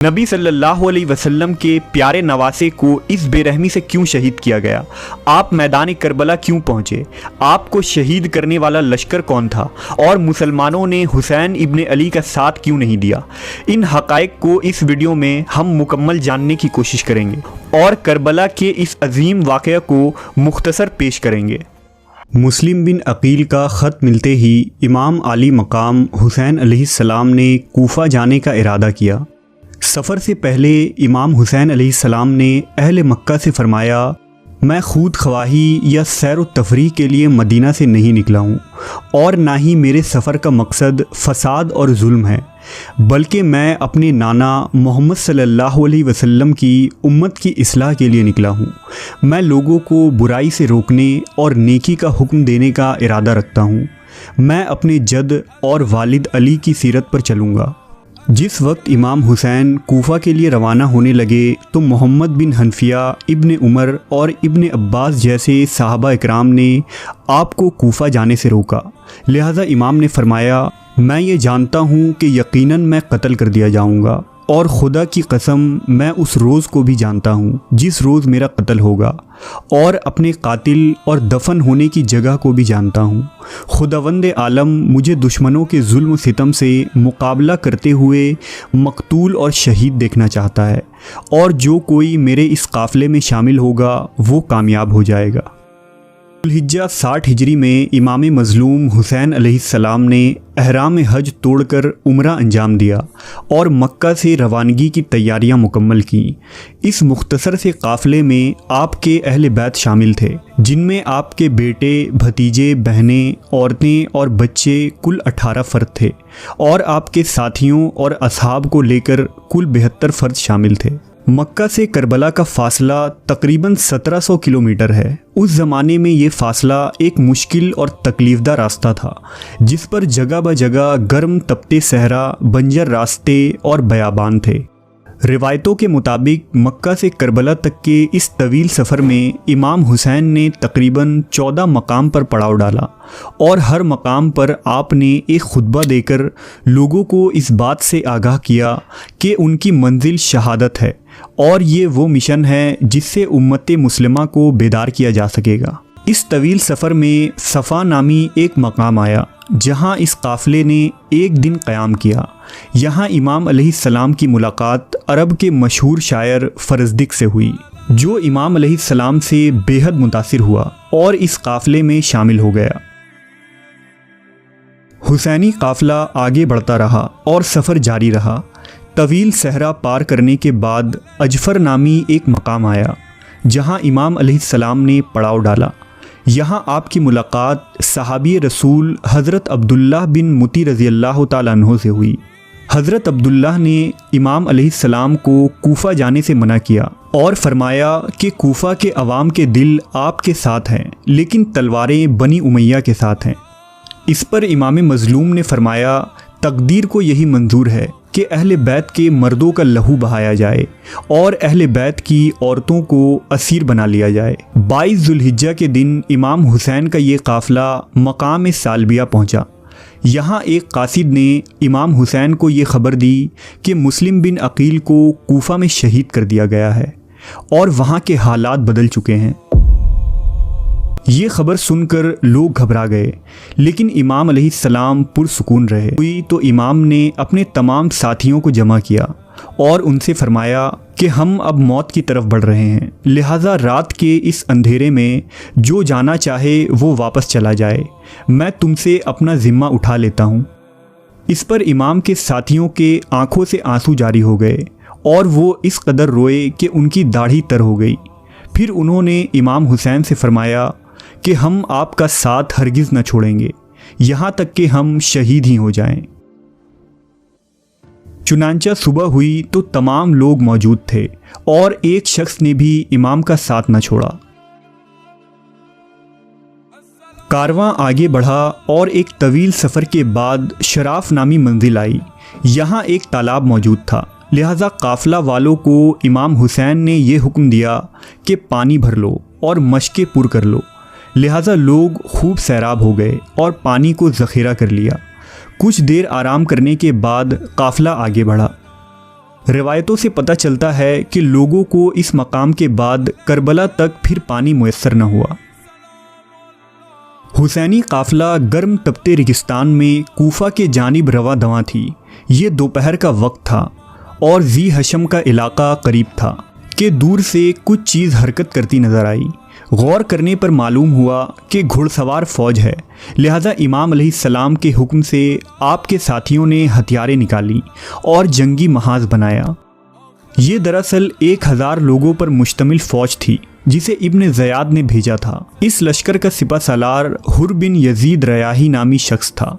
نبی صلی اللہ علیہ وسلم کے پیارے نواسے کو اس بے رحمی سے کیوں شہید کیا گیا؟ آپ میدان کربلا کیوں پہنچے؟ آپ کو شہید کرنے والا لشکر کون تھا؟ اور مسلمانوں نے حسین ابن علی کا ساتھ کیوں نہیں دیا؟ ان حقائق کو اس ویڈیو میں ہم مکمل جاننے کی کوشش کریں گے اور کربلا کے اس عظیم واقعہ کو مختصر پیش کریں گے۔ مسلم بن عقیل کا خط ملتے ہی امام عالی مقام حسین علیہ السلام نے کوفہ جانے کا ارادہ کیا۔ سفر سے پہلے امام حسین علیہ السلام نے اہل مکہ سے فرمایا، میں خود خواہی یا سیر و تفریح کے لیے مدینہ سے نہیں نکلا ہوں، اور نہ ہی میرے سفر کا مقصد فساد اور ظلم ہے، بلکہ میں اپنے نانا محمد صلی اللہ علیہ وسلم کی امت کی اصلاح کے لیے نکلا ہوں۔ میں لوگوں کو برائی سے روکنے اور نیکی کا حکم دینے کا ارادہ رکھتا ہوں۔ میں اپنے جد اور والد علی کی سیرت پر چلوں گا۔ جس وقت امام حسین کوفہ کے لیے روانہ ہونے لگے تو محمد بن حنفیہ، ابن عمر اور ابن عباس جیسے صحابہ اکرام نے آپ کو کوفہ جانے سے روکا۔ لہٰذا امام نے فرمایا، میں یہ جانتا ہوں کہ یقیناً میں قتل کر دیا جاؤں گا، اور خدا کی قسم میں اس روز کو بھی جانتا ہوں جس روز میرا قتل ہوگا، اور اپنے قاتل اور دفن ہونے کی جگہ کو بھی جانتا ہوں۔ خداوند عالم مجھے دشمنوں کے ظلم و ستم سے مقابلہ کرتے ہوئے مقتول اور شہید دیکھنا چاہتا ہے، اور جو کوئی میرے اس قافلے میں شامل ہوگا وہ کامیاب ہو جائے گا۔ ذوالحجہ 60 ہجری میں امام مظلوم حسین علیہ السلام نے احرام حج توڑ کر عمرہ انجام دیا اور مکہ سے روانگی کی تیاریاں مکمل کیں۔ اس مختصر سے قافلے میں آپ کے اہل بیت شامل تھے، جن میں آپ کے بیٹے، بھتیجے، بہنیں، عورتیں اور بچے کل 18 فرد تھے، اور آپ کے ساتھیوں اور اصحاب کو لے کر کل 72 فرد شامل تھے۔ مکہ سے کربلا کا فاصلہ تقریباً 1700 کلومیٹر ہے۔ اس زمانے میں یہ فاصلہ ایک مشکل اور تکلیف دہ راستہ تھا، جس پر جگہ بہ جگہ گرم تپتے صحرا، بنجر راستے اور بیابان تھے۔ روایتوں کے مطابق مکہ سے کربلا تک کے اس طویل سفر میں امام حسین نے تقریباً 14 مقام پر پڑاؤ ڈالا، اور ہر مقام پر آپ نے ایک خطبہ دے کر لوگوں کو اس بات سے آگاہ کیا کہ ان کی منزل شہادت ہے، اور یہ وہ مشن ہے جس سے امت مسلمہ کو بیدار کیا جا سکے گا۔ اس طویل سفر میں صفا نامی ایک مقام آیا، جہاں اس قافلے نے ایک دن قیام کیا۔ یہاں امام علیہ السلام کی ملاقات عرب کے مشہور شاعر فرزدق سے ہوئی، جو امام علیہ السلام سے بے حد متاثر ہوا اور اس قافلے میں شامل ہو گیا۔ حسینی قافلہ آگے بڑھتا رہا اور سفر جاری رہا۔ طویل صحرا پار کرنے کے بعد اجفر نامی ایک مقام آیا، جہاں امام علیہ السلام نے پڑاؤ ڈالا۔ یہاں آپ کی ملاقات صحابی رسول حضرت عبداللہ بن متی رضی اللہ تعالیٰ عنہ سے ہوئی۔ حضرت عبداللہ نے امام علیہ السلام کو کوفہ جانے سے منع کیا اور فرمایا کہ کوفہ کے عوام کے دل آپ کے ساتھ ہیں، لیکن تلواریں بنی امیہ کے ساتھ ہیں۔ اس پر امام مظلوم نے فرمایا، تقدیر کو یہی منظور ہے کہ اہل بیت کے مردوں کا لہو بہایا جائے اور اہل بیت کی عورتوں کو اسیر بنا لیا جائے۔ 22 ذوالحجہ کے دن امام حسین کا یہ قافلہ مقام سالبیہ پہنچا۔ یہاں ایک قاصد نے امام حسین کو یہ خبر دی کہ مسلم بن عقیل کو کوفہ میں شہید کر دیا گیا ہے، اور وہاں کے حالات بدل چکے ہیں۔ یہ خبر سن کر لوگ گھبرا گئے، لیکن امام علیہ السلام پرسکون رہے ہوئی تو امام نے اپنے تمام ساتھیوں کو جمع کیا اور ان سے فرمایا کہ ہم اب موت کی طرف بڑھ رہے ہیں، لہٰذا رات کے اس اندھیرے میں جو جانا چاہے وہ واپس چلا جائے، میں تم سے اپنا ذمہ اٹھا لیتا ہوں۔ اس پر امام کے ساتھیوں کے آنکھوں سے آنسو جاری ہو گئے، اور وہ اس قدر روئے کہ ان کی داڑھی تر ہو گئی۔ پھر انہوں نے امام حسین سے فرمایا کہ ہم آپ کا ساتھ ہرگز نہ چھوڑیں گے، یہاں تک کہ ہم شہید ہی ہو جائیں۔ چنانچہ صبح ہوئی تو تمام لوگ موجود تھے، اور ایک شخص نے بھی امام کا ساتھ نہ چھوڑا۔ کارواں آگے بڑھا اور ایک طویل سفر کے بعد شراف نامی منزل آئی۔ یہاں ایک تالاب موجود تھا، لہٰذا قافلہ والوں کو امام حسین نے یہ حکم دیا کہ پانی بھر لو اور مشقیں پر کر لو۔ لہٰذا لوگ خوب سیراب ہو گئے اور پانی کو ذخیرہ کر لیا۔ کچھ دیر آرام کرنے کے بعد قافلہ آگے بڑھا۔ روایتوں سے پتہ چلتا ہے کہ لوگوں کو اس مقام کے بعد کربلا تک پھر پانی میسر نہ ہوا۔ حسینی قافلہ گرم تپتے ریگستان میں کوفہ کے جانب رواں دواں تھی۔ یہ دوپہر کا وقت تھا اور ذی حشم کا علاقہ قریب تھا کہ دور سے کچھ چیز حرکت کرتی نظر آئی۔ غور کرنے پر معلوم ہوا کہ گھڑ سوار فوج ہے، لہذا امام علیہ السلام کے حکم سے آپ کے ساتھیوں نے ہتھیاریں نکالی اور جنگی محاذ بنایا۔ یہ دراصل 1000 لوگوں پر مشتمل فوج تھی جسے ابن زیاد نے بھیجا تھا۔ اس لشکر کا سپہ سالار حر بن یزید ریاحی نامی شخص تھا۔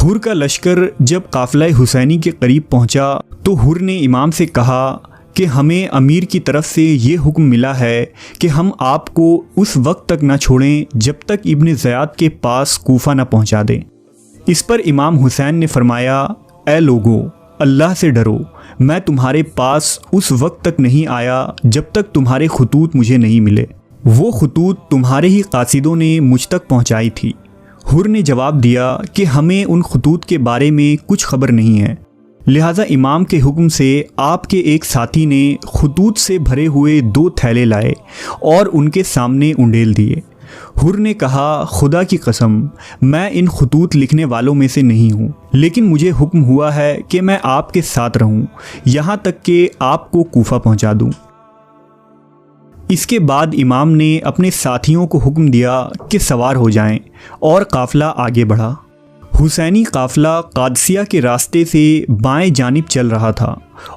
حر کا لشکر جب قافلہ حسینی کے قریب پہنچا تو حر نے امام سے کہا کہ ہمیں امیر کی طرف سے یہ حکم ملا ہے کہ ہم آپ کو اس وقت تک نہ چھوڑیں جب تک ابن زیاد کے پاس کوفہ نہ پہنچا دیں۔ اس پر امام حسین نے فرمایا، اے لوگو، اللہ سے ڈرو، میں تمہارے پاس اس وقت تک نہیں آیا جب تک تمہارے خطوط مجھے نہیں ملے۔ وہ خطوط تمہارے ہی قاصدوں نے مجھ تک پہنچائی تھی۔ حر نے جواب دیا کہ ہمیں ان خطوط کے بارے میں کچھ خبر نہیں ہے۔ لہٰذا امام کے حکم سے آپ کے ایک ساتھی نے خطوط سے بھرے ہوئے 2 تھیلے لائے اور ان کے سامنے انڈیل دیے۔ حر نے کہا، خدا کی قسم، میں ان خطوط لکھنے والوں میں سے نہیں ہوں، لیکن مجھے حکم ہوا ہے کہ میں آپ کے ساتھ رہوں یہاں تک کہ آپ کو کوفہ پہنچا دوں۔ اس کے بعد امام نے اپنے ساتھیوں کو حکم دیا کہ سوار ہو جائیں اور قافلہ آگے بڑھا۔ حسینی قافلہ قادسیہ کے راستے سے بائیں جانب چل رہا تھا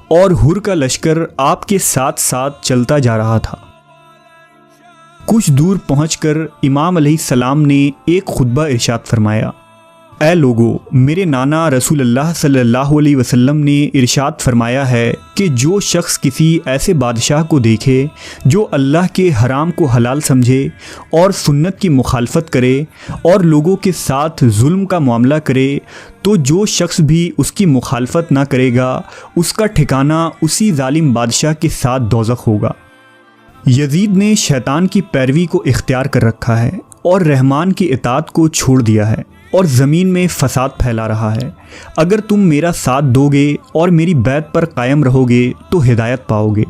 اور حر کا لشکر آپ کے ساتھ ساتھ چلتا جا رہا تھا۔ کچھ دور پہنچ کر امام علیہ السلام نے ایک خطبہ ارشاد فرمایا، اے لوگو، میرے نانا رسول اللہ صلی اللہ علیہ وسلم نے ارشاد فرمایا ہے کہ جو شخص کسی ایسے بادشاہ کو دیکھے جو اللہ کے حرام کو حلال سمجھے اور سنت کی مخالفت کرے اور لوگوں کے ساتھ ظلم کا معاملہ کرے، تو جو شخص بھی اس کی مخالفت نہ کرے گا اس کا ٹھکانہ اسی ظالم بادشاہ کے ساتھ دوزخ ہوگا۔ یزید نے شیطان کی پیروی کو اختیار کر رکھا ہے اور رحمان کی اطاعت کو چھوڑ دیا ہے اور زمین میں فساد پھیلا رہا ہے۔ اگر تم میرا ساتھ دو گے اور میری بیعت پر قائم رہو گے تو ہدایت پاؤ گے۔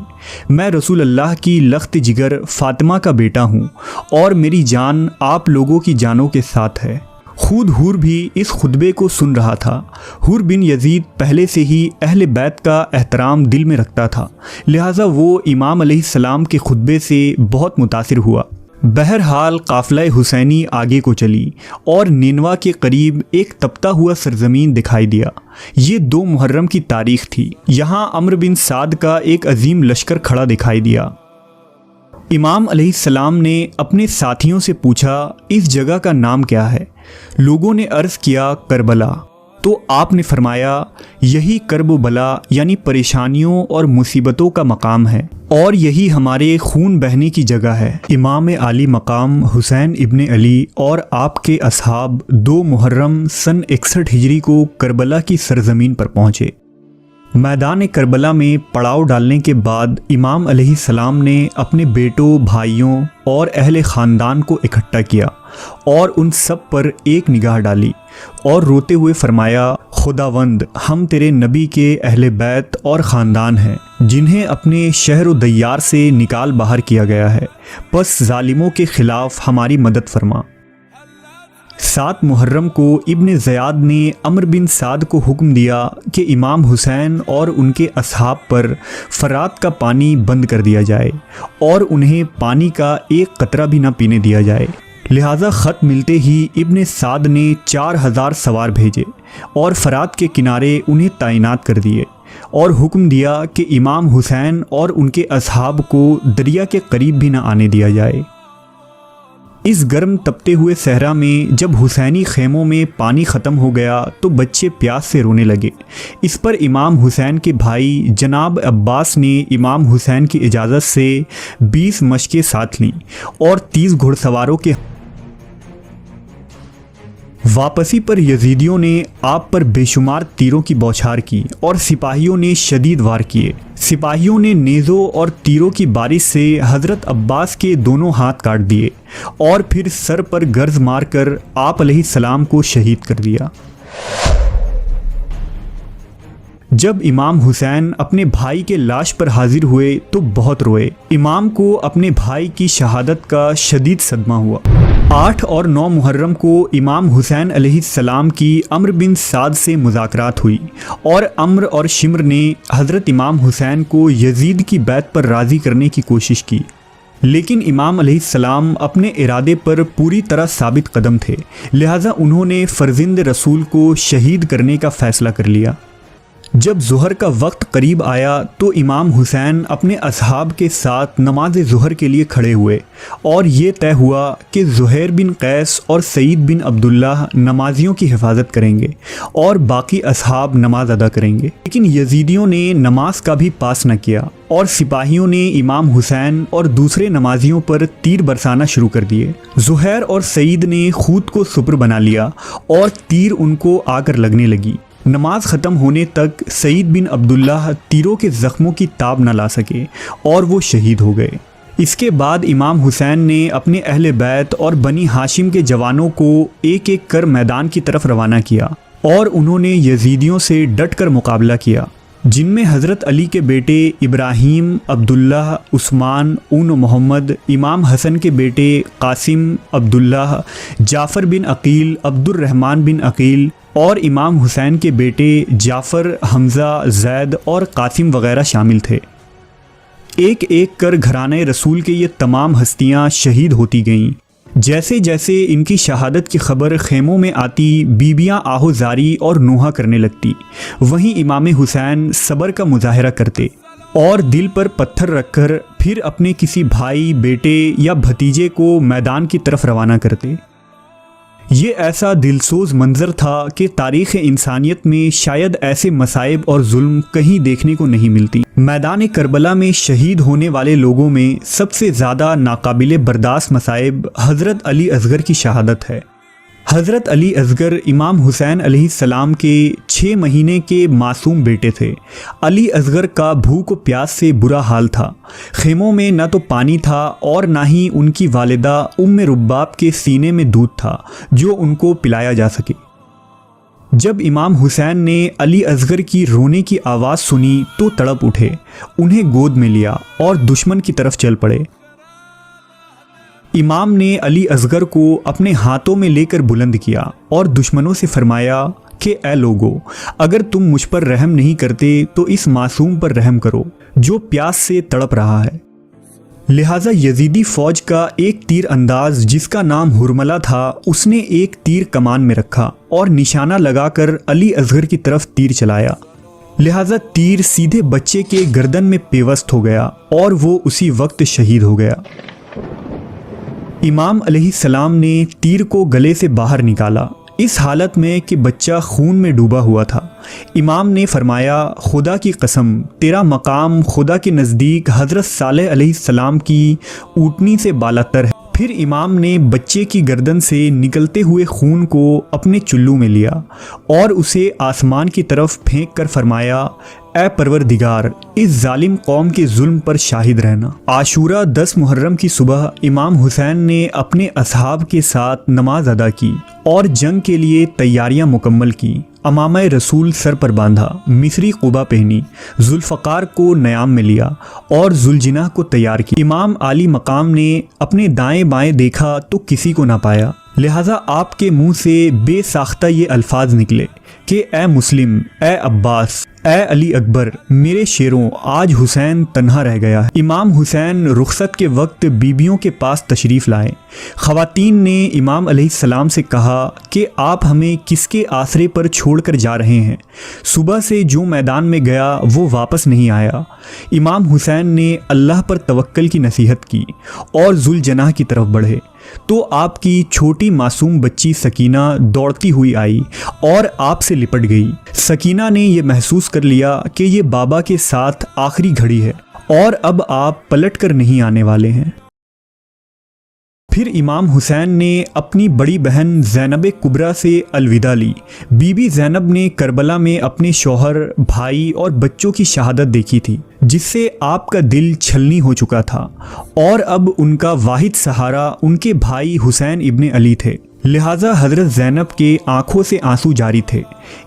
میں رسول اللہ کی لخت جگر فاطمہ کا بیٹا ہوں اور میری جان آپ لوگوں کی جانوں کے ساتھ ہے۔ خود حر بھی اس خطبے کو سن رہا تھا۔ حر بن یزید پہلے سے ہی اہل بیت کا احترام دل میں رکھتا تھا، لہٰذا وہ امام علیہ السلام کے خطبے سے بہت متاثر ہوا۔ بہرحال قافلہ حسینی آگے کو چلی اور نینوا کے قریب ایک تپتا ہوا سرزمین دکھائی دیا۔ یہ 2 محرم کی تاریخ تھی۔ یہاں عمرو بن سعد کا ایک عظیم لشکر کھڑا دکھائی دیا۔ امام علیہ السلام نے اپنے ساتھیوں سے پوچھا، اس جگہ کا نام کیا ہے؟ لوگوں نے عرض کیا، کربلا۔ تو آپ نے فرمایا، یہی کرب و بلا یعنی پریشانیوں اور مصیبتوں کا مقام ہے اور یہی ہمارے خون بہنے کی جگہ ہے۔ امام عالی مقام حسین ابن علی اور آپ کے اصحاب 2 محرم سن 61 ہجری کو کربلا کی سرزمین پر پہنچے۔ میدان کربلا میں پڑاؤ ڈالنے کے بعد امام علیہ السلام نے اپنے بیٹوں، بھائیوں اور اہل خاندان کو اکٹھا کیا اور ان سب پر ایک نگاہ ڈالی اور روتے ہوئے فرمایا، خداوند، ہم تیرے نبی کے اہل بیت اور خاندان ہیں جنہیں اپنے شہر و دیار سے نکال باہر کیا گیا ہے، پس ظالموں کے خلاف ہماری مدد فرما۔ 7 محرم کو ابن زیاد نے عمرو بن سعد کو حکم دیا کہ امام حسین اور ان کے اصحاب پر فرات کا پانی بند کر دیا جائے اور انہیں پانی کا ایک قطرہ بھی نہ پینے دیا جائے۔ لہٰذا خط ملتے ہی ابن سعد نے 4000 سوار بھیجے اور فرات کے کنارے انہیں تعینات کر دیے اور حکم دیا کہ امام حسین اور ان کے اصحاب کو دریا کے قریب بھی نہ آنے دیا جائے۔ اس گرم تپتے ہوئے صحرا میں جب حسینی خیموں میں پانی ختم ہو گیا تو بچے پیاس سے رونے لگے۔ اس پر امام حسین کے بھائی جناب عباس نے امام حسین کی اجازت سے 20 مشقیں ساتھ لیں اور 30 گھڑ سواروں کے واپسی پر یزیدیوں نے آپ پر بے شمار تیروں کی بوچھار کی اور سپاہیوں نے شدید وار کیے۔ سپاہیوں نے نیزوں اور تیروں کی بارش سے حضرت عباس کے دونوں ہاتھ کاٹ دیے اور پھر سر پر گرز مار کر آپ علیہ السلام کو شہید کر دیا۔ جب امام حسین اپنے بھائی کے لاش پر حاضر ہوئے تو بہت روئے۔ امام کو اپنے بھائی کی شہادت کا شدید صدمہ ہوا۔ 8 اور 9 محرم کو امام حسین علیہ السلام کی عمرو بن سعد سے مذاکرات ہوئی اور عمرو اور شمر نے حضرت امام حسین کو یزید کی بیعت پر راضی کرنے کی کوشش کی، لیکن امام علیہ السلام اپنے ارادے پر پوری طرح ثابت قدم تھے، لہٰذا انہوں نے فرزند رسول کو شہید کرنے کا فیصلہ کر لیا۔ جب ظہر کا وقت قریب آیا تو امام حسین اپنے اصحاب کے ساتھ نماز ظہر کے لیے کھڑے ہوئے اور یہ طے ہوا کہ زہیر بن قیس اور سعید بن عبداللہ نمازیوں کی حفاظت کریں گے اور باقی اصحاب نماز ادا کریں گے، لیکن یزیدیوں نے نماز کا بھی پاس نہ کیا اور سپاہیوں نے امام حسین اور دوسرے نمازیوں پر تیر برسانا شروع کر دیے۔ زہیر اور سعید نے خود کو سپر بنا لیا اور تیر ان کو آ کر لگنے لگی۔ نماز ختم ہونے تک سعید بن عبداللہ تیروں کے زخموں کی تاب نہ لا سکے اور وہ شہید ہو گئے۔ اس کے بعد امام حسین نے اپنے اہل بیت اور بنی ہاشم کے جوانوں کو ایک ایک کر میدان کی طرف روانہ کیا اور انہوں نے یزیدیوں سے ڈٹ کر مقابلہ کیا، جن میں حضرت علی کے بیٹے ابراہیم، عبداللہ، عثمان، اون محمد، امام حسن کے بیٹے قاسم، عبداللہ، جعفر بن عقیل، عبد الرحمن بن عقیل اور امام حسین کے بیٹے جعفر، حمزہ، زید اور قاسم وغیرہ شامل تھے۔ ایک ایک کر گھرانے رسول کے یہ تمام ہستیاں شہید ہوتی گئیں۔ جیسے جیسے ان کی شہادت کی خبر خیموں میں آتی، بیبیاں آہو زاری اور نوحہ کرنے لگتی، وہیں امام حسین صبر کا مظاہرہ کرتے اور دل پر پتھر رکھ کر پھر اپنے کسی بھائی، بیٹے یا بھتیجے کو میدان کی طرف روانہ کرتے۔ یہ ایسا دلسوز منظر تھا کہ تاریخ انسانیت میں شاید ایسے مصائب اور ظلم کہیں دیکھنے کو نہیں ملتی۔ میدان کربلا میں شہید ہونے والے لوگوں میں سب سے زیادہ ناقابل برداشت مصائب حضرت علی اصغر کی شہادت ہے۔ حضرت علی اصغر امام حسین علیہ السلام کے 6 مہینے کے معصوم بیٹے تھے۔ علی اصغر کا بھوک و پیاس سے برا حال تھا۔ خیموں میں نہ تو پانی تھا اور نہ ہی ان کی والدہ ام رباب کے سینے میں دودھ تھا جو ان کو پلایا جا سکے۔ جب امام حسین نے علی اصغر کی رونے کی آواز سنی تو تڑپ اٹھے، انہیں گود میں لیا اور دشمن کی طرف چل پڑے۔ امام نے علی اصغر کو اپنے ہاتھوں میں لے کر بلند کیا اور دشمنوں سے فرمایا کہ اے لوگو، اگر تم مجھ پر رحم نہیں کرتے تو اس معصوم پر رحم کرو جو پیاس سے تڑپ رہا ہے۔ لہٰذا یزیدی فوج کا ایک تیر انداز جس کا نام ہرملہ تھا، اس نے ایک تیر کمان میں رکھا اور نشانہ لگا کر علی اصغر کی طرف تیر چلایا۔ لہٰذا تیر سیدھے بچے کے گردن میں پیوست ہو گیا اور وہ اسی وقت شہید ہو گیا۔ امام علیہ السلام نے تیر کو گلے سے باہر نکالا، اس حالت میں کہ بچہ خون میں ڈوبا ہوا تھا۔ امام نے فرمایا، خدا کی قسم، تیرا مقام خدا کے نزدیک حضرت صالح علیہ السلام کی اونٹنی سے بالاتر ہے۔ پھر امام نے بچے کی گردن سے نکلتے ہوئے خون کو اپنے چلو میں لیا اور اسے آسمان کی طرف پھینک کر فرمایا، اے پروردگار، اس ظالم قوم کے ظلم پر شاہد رہنا۔ عاشورہ 10 محرم کی صبح امام حسین نے اپنے اصحاب کے ساتھ نماز ادا کی اور جنگ کے لیے تیاریاں مکمل کی۔ امامہ رسول سر پر باندھا، مصری قبا پہنی، ذوالفقار کو نیام میں لیا اور ذوالجناح کو تیار کی۔ امام عالی مقام نے اپنے دائیں بائیں دیکھا تو کسی کو نہ پایا، لہٰذا آپ کے منہ سے بے ساختہ یہ الفاظ نکلے کہ اے مسلم، اے عباس، اے علی اکبر، میرے شیروں، آج حسین تنہا رہ گیا ہے۔ امام حسین رخصت کے وقت بیبیوں کے پاس تشریف لائے۔ خواتین نے امام علیہ السلام سے کہا کہ آپ ہمیں کس کے آسرے پر چھوڑ کر جا رہے ہیں؟ صبح سے جو میدان میں گیا وہ واپس نہیں آیا۔ امام حسین نے اللہ پر توکل کی نصیحت کی اور ذوالجناح کی طرف بڑھے تو آپ کی چھوٹی معصوم بچی سکینہ دوڑتی ہوئی آئی اور آپ سے لپٹ گئی۔ سکینہ نے یہ محسوس کر لیا کہ یہ بابا کے ساتھ آخری گھڑی ہے اور اب آپ پلٹ کر نہیں آنے والے ہیں۔ پھر امام حسین نے اپنی بڑی بہن زینب کبریٰ سے الوداع لی۔ بی بی زینب نے کربلا میں اپنے شوہر، بھائی اور بچوں کی شہادت دیکھی تھی، جس سے آپ کا دل چھلنی ہو چکا تھا اور اب ان کا واحد سہارا ان کے بھائی حسین ابن علی تھے۔ لہٰذا حضرت زینب کے آنکھوں سے آنسو جاری تھے۔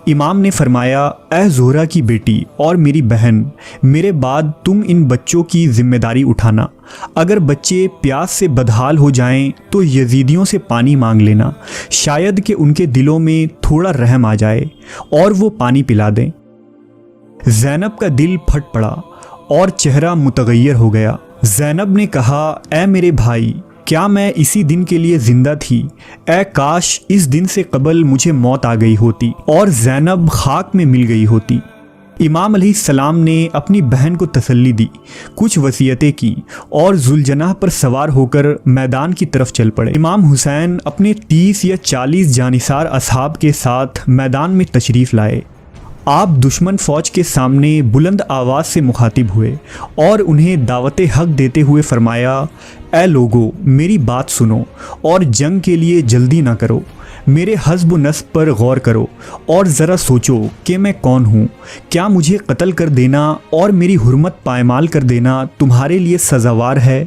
امام نے فرمایا، اے زہرہ کی بیٹی اور میری بہن، میرے بعد تم ان بچوں کی ذمہ داری اٹھانا۔ اگر بچے پیاس سے بدحال ہو جائیں تو یزیدیوں سے پانی مانگ لینا، شاید کہ ان کے دلوں میں تھوڑا رحم آ جائے اور وہ پانی پلا دیں۔ زینب کا دل پھٹ پڑا اور چہرہ متغیر ہو گیا۔ زینب نے کہا، اے میرے بھائی، کیا میں اسی دن کے لیے زندہ تھی؟ اے کاش اس دن سے قبل مجھے موت آ گئی ہوتی اور زینب خاک میں مل گئی ہوتی۔ امام علیہ السلام نے اپنی بہن کو تسلی دی، کچھ وصیتیں کی اور ذوالجناح پر سوار ہو کر میدان کی طرف چل پڑے۔ امام حسین اپنے 30 یا 40 جانثار اصحاب کے ساتھ میدان میں تشریف لائے۔ آپ دشمن فوج کے سامنے بلند آواز سے مخاطب ہوئے اور انہیں دعوت حق دیتے ہوئے فرمایا، اے لوگو، میری بات سنو اور جنگ کے لیے جلدی نہ کرو۔ میرے حزب و نسب پر غور کرو اور ذرا سوچو کہ میں کون ہوں۔ کیا مجھے قتل کر دینا اور میری حرمت پائمال کر دینا تمہارے لیے سزاوار ہے؟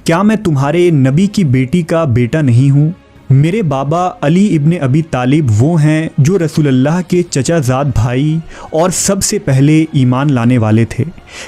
کیا میں تمہارے نبی کی بیٹی کا بیٹا نہیں ہوں؟ میرے بابا علی ابن ابی طالب وہ ہیں جو رسول اللہ کے چچا زاد بھائی اور سب سے پہلے ایمان لانے والے تھے۔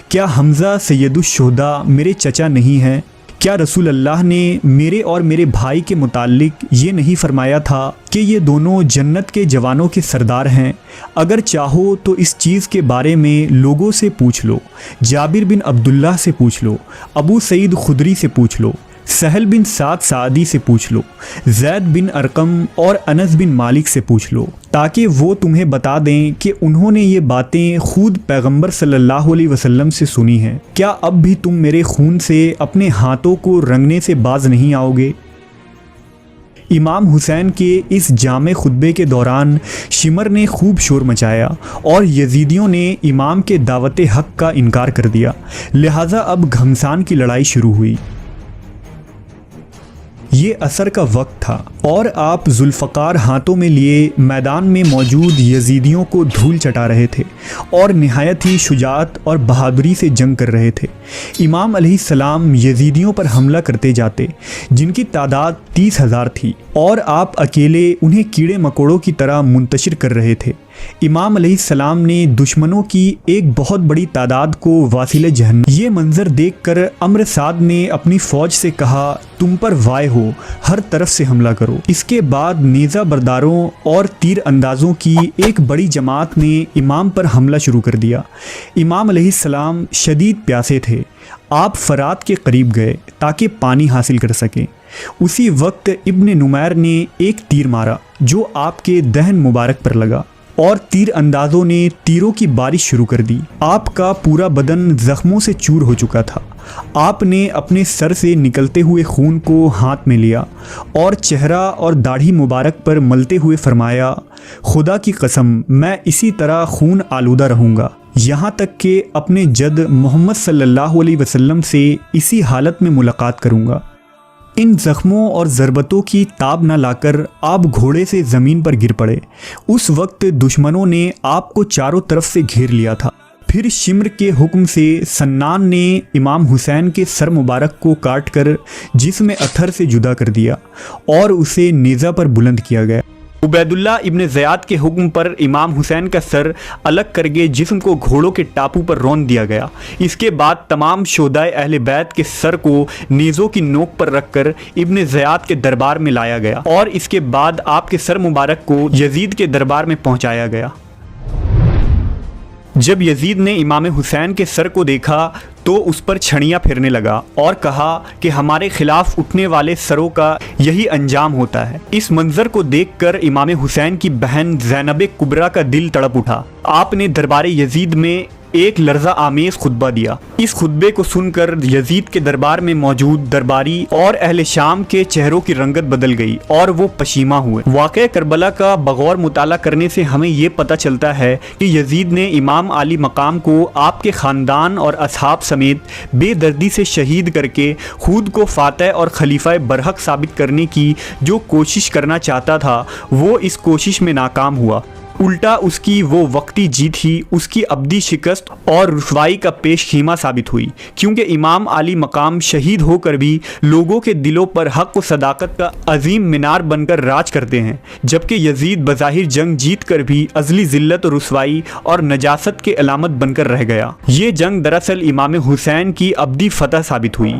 کیا حمزہ سید الشہداء میرے چچا نہیں ہیں؟ کیا رسول اللہ نے میرے اور میرے بھائی کے متعلق یہ نہیں فرمایا تھا کہ یہ دونوں جنت کے جوانوں کے سردار ہیں؟ اگر چاہو تو اس چیز کے بارے میں لوگوں سے پوچھ لو، جابر بن عبداللہ سے پوچھ لو، ابو سعید خدری سے پوچھ لو، سہل بن سعد سعدی سے پوچھ لو، زید بن ارقم اور انس بن مالک سے پوچھ لو، تاکہ وہ تمہیں بتا دیں کہ انہوں نے یہ باتیں خود پیغمبر صلی اللہ علیہ وسلم سے سنی ہیں۔ کیا اب بھی تم میرے خون سے اپنے ہاتھوں کو رنگنے سے باز نہیں آؤ گے؟ امام حسین کے اس جامع خطبے کے دوران شمر نے خوب شور مچایا اور یزیدیوں نے امام کے دعوت حق کا انکار کر دیا، لہٰذا اب گھمسان کی لڑائی شروع ہوئی۔ یہ عصر کا وقت تھا اور آپ ذوالفقار ہاتھوں میں لیے میدان میں موجود یزیدیوں کو دھول چٹا رہے تھے اور نہایت ہی شجاعت اور بہادری سے جنگ کر رہے تھے۔ امام علیہ السلام یزیدیوں پر حملہ کرتے جاتے، جن کی تعداد 30,000 تھی، اور آپ اکیلے انہیں کیڑے مکوڑوں کی طرح منتشر کر رہے تھے۔ امام علیہ السلام نے دشمنوں کی ایک بہت بڑی تعداد کو واصل جہنم۔ یہ منظر دیکھ کر عمرو سعد نے اپنی فوج سے کہا، تم پر وائے ہو، ہر طرف سے حملہ کرو۔ اس کے بعد نیزہ برداروں اور تیر اندازوں کی ایک بڑی جماعت نے امام پر حملہ شروع کر دیا۔ امام علیہ السلام شدید پیاسے تھے۔ آپ فرات کے قریب گئے تاکہ پانی حاصل کر سکیں۔ اسی وقت ابن نمیر نے ایک تیر مارا جو آپ کے دہن مبارک پر لگا اور تیر اندازوں نے تیروں کی بارش شروع کر دی۔ آپ کا پورا بدن زخموں سے چور ہو چکا تھا۔ آپ نے اپنے سر سے نکلتے ہوئے خون کو ہاتھ میں لیا اور چہرہ اور داڑھی مبارک پر ملتے ہوئے فرمایا، خدا کی قسم میں اسی طرح خون آلودہ رہوں گا یہاں تک کہ اپنے جد محمد صلی اللہ علیہ وسلم سے اسی حالت میں ملاقات کروں گا۔ ان زخموں اور ضربتوں کی تاب نہ لا کر آپ گھوڑے سے زمین پر گر پڑے۔ اس وقت دشمنوں نے آپ کو چاروں طرف سے گھیر لیا تھا۔ پھر شمر کے حکم سے سنان نے امام حسین کے سر مبارک کو کاٹ کر جسم اتھر سے جدا کر دیا اور اسے نیزہ پر بلند کیا گیا۔ عبید اللہ ابن زیاد کے حکم پر امام حسین کا سر الگ کر کے جسم کو گھوڑوں کے ٹاپو پر رون دیا گیا۔ اس کے بعد تمام شہدائے اہل بیت کے سر کو نیزوں کی نوک پر رکھ کر ابن زیاد کے دربار میں لایا گیا اور اس کے بعد آپ کے سر مبارک کو یزید کے دربار میں پہنچایا گیا۔ جب یزید نے امام حسین کے سر کو دیکھا تو اس پر چھڑیاں پھیرنے لگا اور کہا کہ ہمارے خلاف اٹھنے والے سروں کا یہی انجام ہوتا ہے۔ اس منظر کو دیکھ کر امام حسین کی بہن زینب کبریٰ کا دل تڑپ اٹھا۔ آپ نے دربار یزید میں ایک لرزہ آمیز خطبہ دیا۔ اس خطبے کو سن کر یزید کے دربار میں موجود درباری اور اہل شام کے چہروں کی رنگت بدل گئی اور وہ پشیماں ہوئے۔ واقعہ کربلا کا بغور مطالعہ کرنے سے ہمیں یہ پتہ چلتا ہے کہ یزید نے امام علی مقام کو آپ کے خاندان اور اصحاب سمیت بے دردی سے شہید کر کے خود کو فاتح اور خلیفہ برحق ثابت کرنے کی جو کوشش کرنا چاہتا تھا وہ اس کوشش میں ناکام ہوا۔ الٹا اس کی وہ وقتی جیت ہی اس کی ابدی شکست اور رسوائی کا پیش خیمہ ثابت ہوئی، کیونکہ امام عالی مقام شہید ہو کر بھی لوگوں کے دلوں پر حق و صداقت کا عظیم مینار بن کر راج کرتے ہیں، جبکہ یزید بظاہر جنگ جیت کر بھی ازلی ذلت و رسوائی اور نجاست کے علامت بن کر رہ گیا۔ یہ جنگ دراصل امام حسین کی ابدی فتح ثابت ہوئی۔